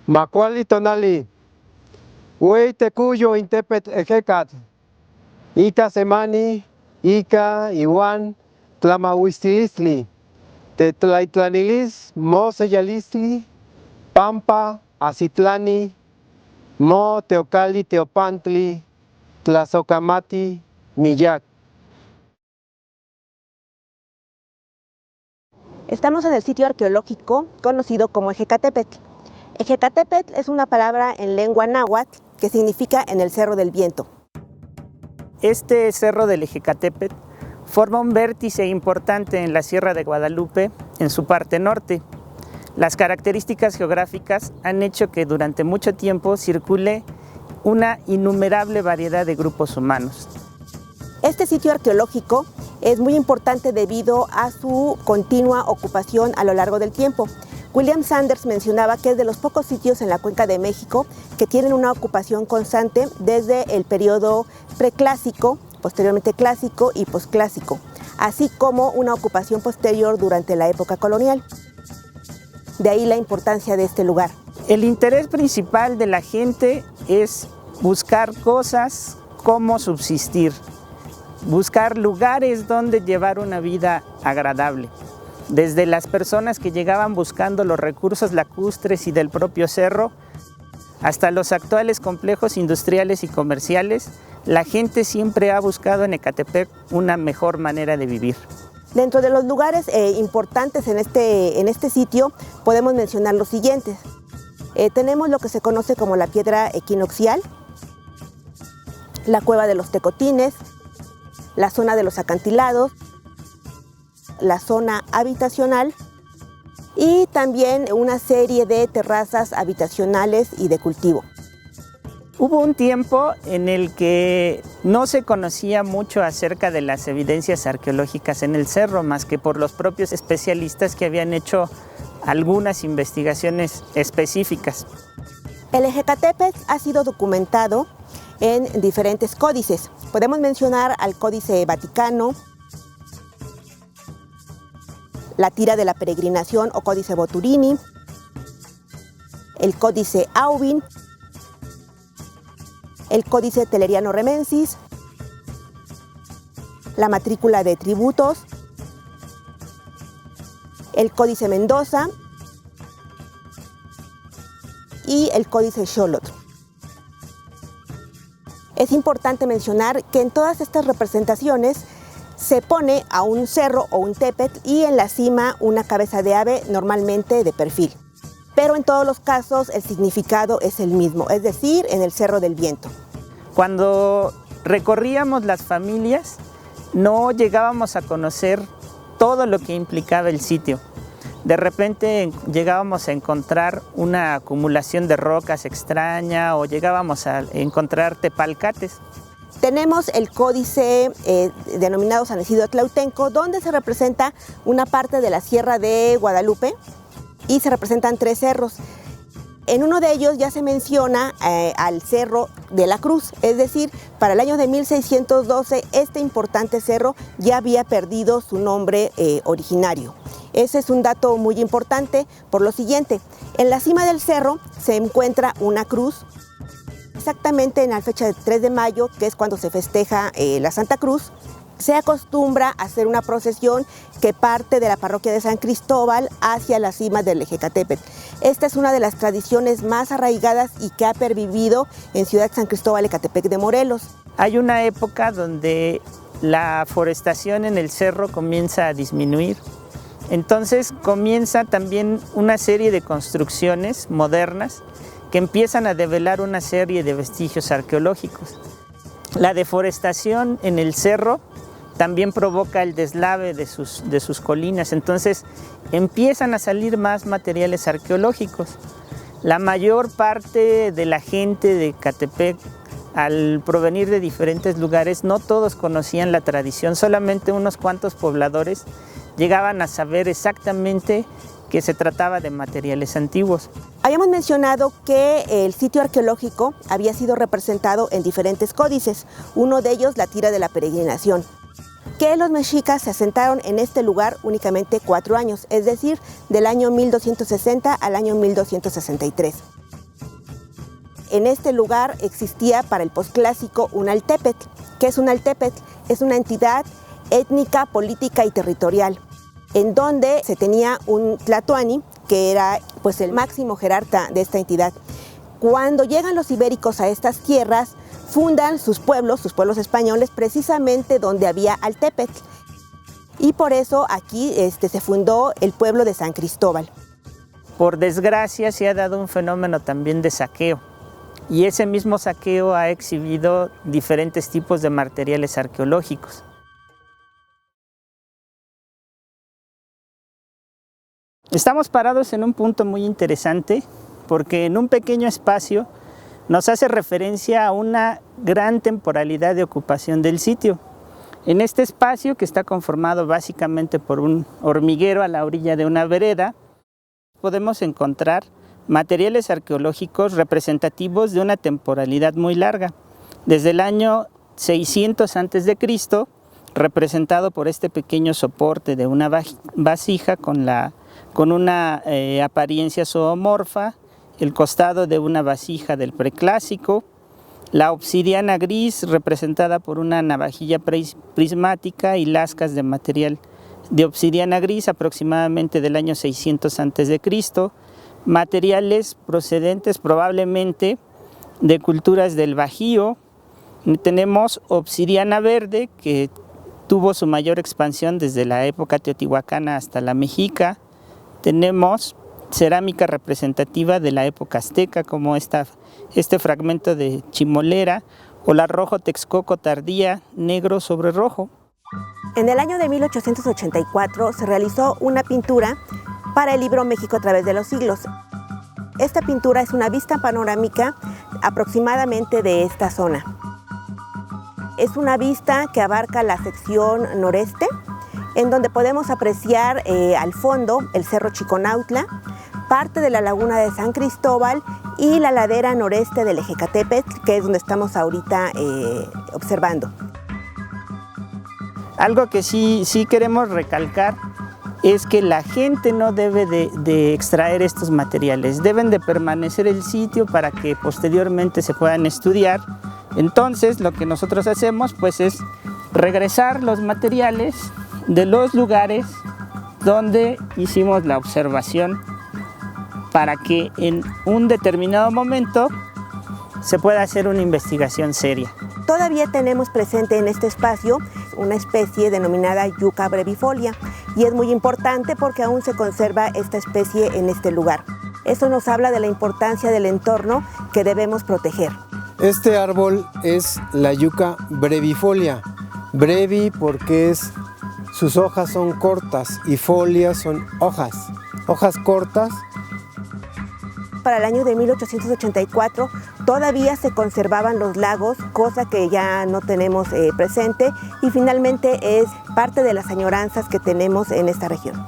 Macuali tonali, Huey tecuyo intepet ejecat, Ita semani, Ica, Iwan, Tlamahuistilistli, Tetlaitlaniliz, Moseyalistli, Pampa, Acitlani, Mo Teocali Teopantli, Tlazocamati, Millac. Estamos en el sitio arqueológico conocido como Ejecatepetl. Ejecatepetl es una palabra en lengua náhuatl que significa en el Cerro del Viento. Este cerro del Ejecatepetl forma un vértice importante en la Sierra de Guadalupe, en su parte norte. Las características geográficas han hecho que durante mucho tiempo circule una innumerable variedad de grupos humanos. Este sitio arqueológico es muy importante debido a su continua ocupación a lo largo del tiempo. William Sanders mencionaba que es de los pocos sitios en la Cuenca de México que tienen una ocupación constante desde el periodo preclásico, posteriormente clásico y posclásico, así como una ocupación posterior durante la época colonial. De ahí la importancia de este lugar. El interés principal de la gente es buscar cosas, cómo subsistir, buscar lugares donde llevar una vida agradable. Desde las personas que llegaban buscando los recursos lacustres y del propio cerro, hasta los actuales complejos industriales y comerciales, la gente siempre ha buscado en Ecatepec una mejor manera de vivir. Dentro de los lugares importantes en este sitio podemos mencionar los siguientes. Tenemos lo que se conoce como la piedra equinoccial, la cueva de los Tecotines, la zona de los acantilados, la zona habitacional y también una serie de terrazas habitacionales y de cultivo. Hubo un tiempo en el que no se conocía mucho acerca de las evidencias arqueológicas en el cerro, más que por los propios especialistas que habían hecho algunas investigaciones específicas. El Ejecatepetl ha sido documentado en diferentes códices. Podemos mencionar al Códice Vaticano, la Tira de la Peregrinación o Códice Boturini, el Códice Aubin, el Códice Teleriano Remensis, la Matrícula de Tributos, el Códice Mendoza y el Códice Xolotl. Es importante mencionar que en todas estas representaciones se pone a un cerro o un tepetl y en la cima una cabeza de ave, normalmente de perfil. Pero en todos los casos el significado es el mismo, es decir, en el Cerro del Viento. Cuando recorríamos las familias, no llegábamos a conocer todo lo que implicaba el sitio. De repente llegábamos a encontrar una acumulación de rocas extraña o llegábamos a encontrar tepalcates. Tenemos el códice denominado San Isidro Tlautenco, donde se representa una parte de la Sierra de Guadalupe y se representan 3 cerros. En uno de ellos ya se menciona al Cerro de la Cruz, es decir, para el año de 1612 este importante cerro ya había perdido su nombre originario. Ese es un dato muy importante por lo siguiente: en la cima del cerro se encuentra una cruz. Exactamente en la fecha del 3 de mayo, que es cuando se festeja la Santa Cruz, se acostumbra a hacer una procesión que parte de la parroquia de San Cristóbal hacia la cima del Ejecatepetl. Esta es una de las tradiciones más arraigadas y que ha pervivido en Ciudad San Cristóbal, Ecatepec de Morelos. Hay una época donde la forestación en el cerro comienza a disminuir. Entonces comienza también una serie de construcciones modernas que empiezan a develar una serie de vestigios arqueológicos. La deforestación en el cerro también provoca el deslave de sus colinas, entonces empiezan a salir más materiales arqueológicos. La mayor parte de la gente de Ecatepec, al provenir de diferentes lugares, no todos conocían la tradición, solamente unos cuantos pobladores llegaban a saber exactamente que se trataba de materiales antiguos. Habíamos mencionado que el sitio arqueológico había sido representado en diferentes códices, uno de ellos la Tira de la Peregrinación, que los mexicas se asentaron en este lugar únicamente 4 años, es decir, del año 1260 al año 1263. En este lugar existía para el posclásico un Altépetl. ¿Qué es un Altépetl? Es una entidad étnica, política y territorial, en donde se tenía un tlatoani, que era pues el máximo jerarca de esta entidad. Cuando llegan los ibéricos a estas tierras, fundan sus pueblos españoles, precisamente donde había Altépetl. Y por eso aquí se fundó el pueblo de San Cristóbal. Por desgracia se ha dado un fenómeno también de saqueo, y ese mismo saqueo ha exhibido diferentes tipos de materiales arqueológicos. Estamos parados en un punto muy interesante porque en un pequeño espacio nos hace referencia a una gran temporalidad de ocupación del sitio. En este espacio, que está conformado básicamente por un hormiguero a la orilla de una vereda, podemos encontrar materiales arqueológicos representativos de una temporalidad muy larga, desde el año 600 a.C., representado por este pequeño soporte de una vasija con una apariencia zoomorfa, el costado de una vasija del preclásico, la obsidiana gris representada por una navajilla prismática y lascas de material de obsidiana gris aproximadamente del año 600 a.C., materiales procedentes probablemente de culturas del Bajío. Tenemos obsidiana verde, que tuvo su mayor expansión desde la época teotihuacana hasta la mexica. Tenemos cerámica representativa de la época azteca, como este fragmento de chimolera, o la rojo texcoco tardía, negro sobre rojo. En el año de 1884 se realizó una pintura para el libro México a través de los siglos. Esta pintura es una vista panorámica aproximadamente de esta zona. Es una vista que abarca la sección noreste, en donde podemos apreciar al fondo el Cerro Chiconautla, parte de la laguna de San Cristóbal y la ladera noreste del Ejecatépetl, que es donde estamos ahorita observando. Algo que sí queremos recalcar es que la gente no debe de extraer estos materiales, deben de permanecer en el sitio para que posteriormente se puedan estudiar. Entonces lo que nosotros hacemos pues es regresar los materiales de los lugares donde hicimos la observación para que en un determinado momento se pueda hacer una investigación seria. Todavía tenemos presente en este espacio una especie denominada yucca brevifolia, y es muy importante porque aún se conserva esta especie en este lugar. Eso nos habla de la importancia del entorno que debemos proteger. Este árbol es la yucca brevifolia. Brevi porque sus hojas son cortas y folias son hojas cortas. Para el año de 1884 todavía se conservaban los lagos, cosa que ya no tenemos presente, y finalmente es parte de las añoranzas que tenemos en esta región.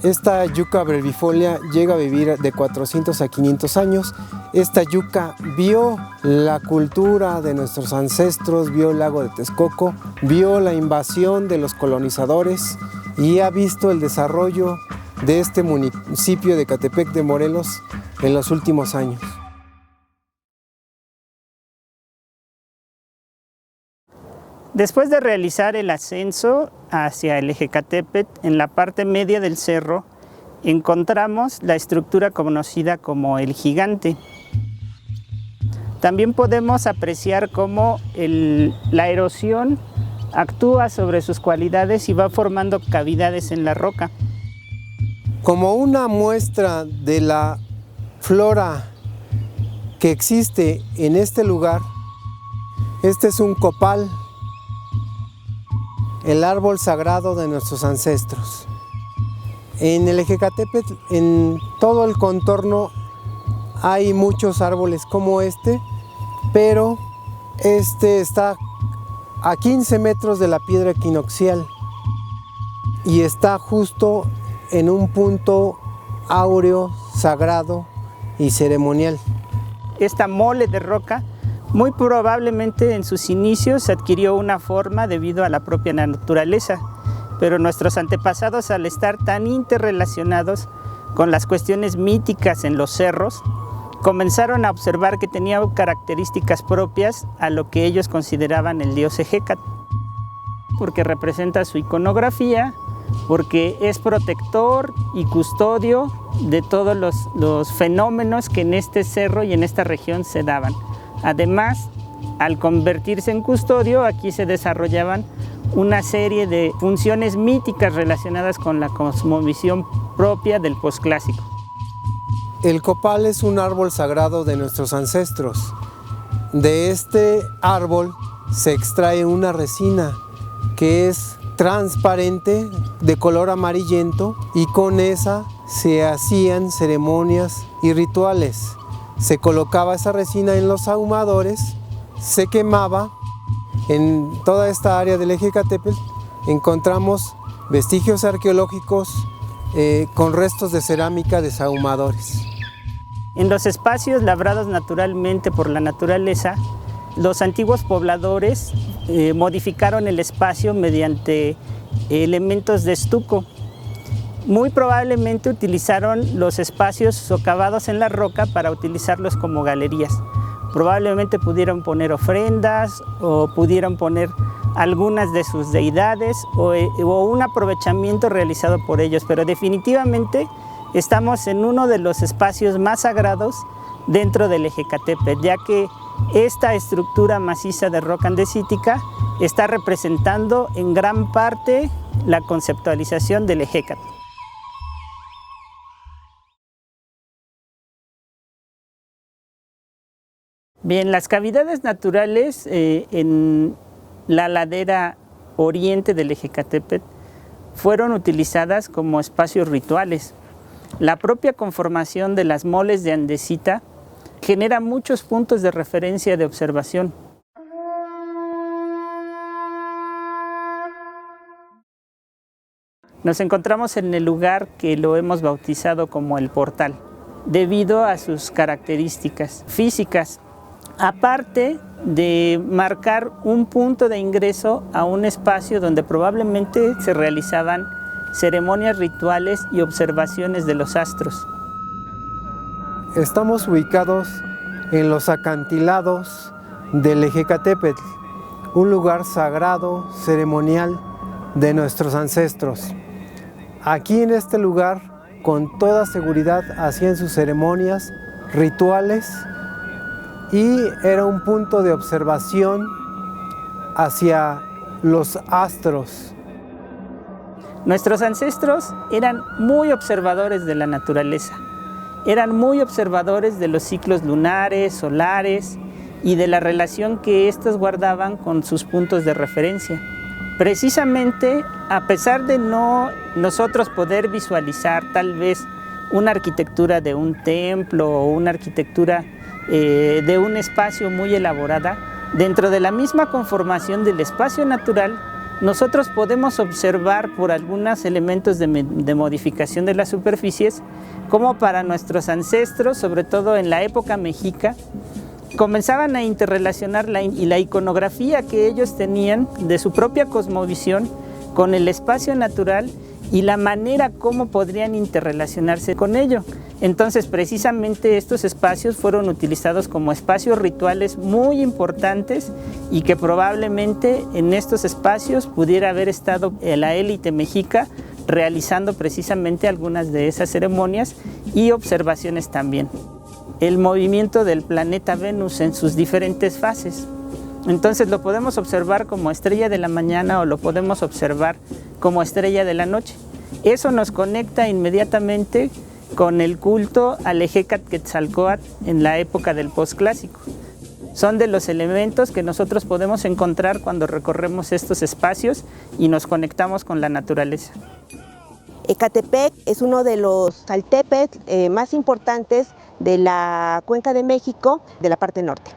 Esta yucca brevifolia llega a vivir de 400 a 500 años. Esta yucca vio la cultura de nuestros ancestros, vio el lago de Texcoco, vio la invasión de los colonizadores y ha visto el desarrollo de este municipio de Ecatepec de Morelos en los últimos años. Después de realizar el ascenso hacia el Ejecatépetl, en la parte media del cerro encontramos la estructura conocida como el Gigante. También podemos apreciar cómo la erosión actúa sobre sus cualidades y va formando cavidades en la roca. Como una muestra de la flora que existe en este lugar, este es un copal, el árbol sagrado de nuestros ancestros. En el Ejecatépetl, en todo el contorno, hay muchos árboles como este, pero este está a 15 metros de la piedra equinoccial y está justo en un punto áureo, sagrado y ceremonial. Esta mole de roca muy probablemente en sus inicios adquirió una forma debido a la propia naturaleza, pero nuestros antepasados, al estar tan interrelacionados con las cuestiones míticas en los cerros, comenzaron a observar que tenía características propias a lo que ellos consideraban el dios Ejecatl, porque representa su iconografía, porque es protector y custodio de todos los fenómenos que en este cerro y en esta región se daban. Además, al convertirse en custodio, aquí se desarrollaban una serie de funciones míticas relacionadas con la cosmovisión propia del posclásico. El copal es un árbol sagrado de nuestros ancestros. De este árbol se extrae una resina que es transparente, de color amarillento, y con esa se hacían ceremonias y rituales. Se colocaba esa resina en los ahumadores, se quemaba. En toda esta área del Ejecatepetl encontramos vestigios arqueológicos con restos de cerámica de sahumadores. En los espacios labrados naturalmente por la naturaleza, los antiguos pobladores modificaron el espacio mediante elementos de estuco. Muy probablemente utilizaron los espacios socavados en la roca para utilizarlos como galerías. Probablemente pudieron poner ofrendas o pudieron poner algunas de sus deidades o un aprovechamiento realizado por ellos, pero definitivamente estamos en uno de los espacios más sagrados dentro del Ejecatepetl, ya que esta estructura maciza de roca andesítica está representando en gran parte la conceptualización del Ejecatl. Bien, las cavidades naturales en la ladera oriente del Ejecatepetl fueron utilizadas como espacios rituales. La propia conformación de las moles de andesita genera muchos puntos de referencia de observación. Nos encontramos en el lugar que lo hemos bautizado como el portal, debido a sus características físicas. Aparte de marcar un punto de ingreso a un espacio donde probablemente se realizaban ceremonias rituales y observaciones de los astros. Estamos ubicados en los acantilados del Ejecatepetl, un lugar sagrado, ceremonial de nuestros ancestros. Aquí en este lugar, con toda seguridad, hacían sus ceremonias, rituales, y era un punto de observación hacia los astros. Nuestros ancestros eran muy observadores de la naturaleza, eran muy observadores de los ciclos lunares, solares y de la relación que estos guardaban con sus puntos de referencia. Precisamente, a pesar de no nosotros poder visualizar tal vez una arquitectura de un templo o una arquitectura de un espacio muy elaborada, dentro de la misma conformación del espacio natural, nosotros podemos observar por algunos elementos de modificación de las superficies, como para nuestros ancestros, sobre todo en la época mexica, comenzaban a interrelacionar la iconografía que ellos tenían de su propia cosmovisión con el espacio natural y la manera como podrían interrelacionarse con ello. Entonces, precisamente estos espacios fueron utilizados como espacios rituales muy importantes y que probablemente en estos espacios pudiera haber estado la élite mexica realizando precisamente algunas de esas ceremonias y observaciones también. El movimiento del planeta Venus en sus diferentes fases. Entonces lo podemos observar como estrella de la mañana o lo podemos observar como estrella de la noche. Eso nos conecta inmediatamente con el culto al Ejecatl Quetzalcóatl en la época del posclásico. Son de los elementos que nosotros podemos encontrar cuando recorremos estos espacios y nos conectamos con la naturaleza. Ecatepec es uno de los Xaltépetl más importantes de la Cuenca de México, de la parte norte.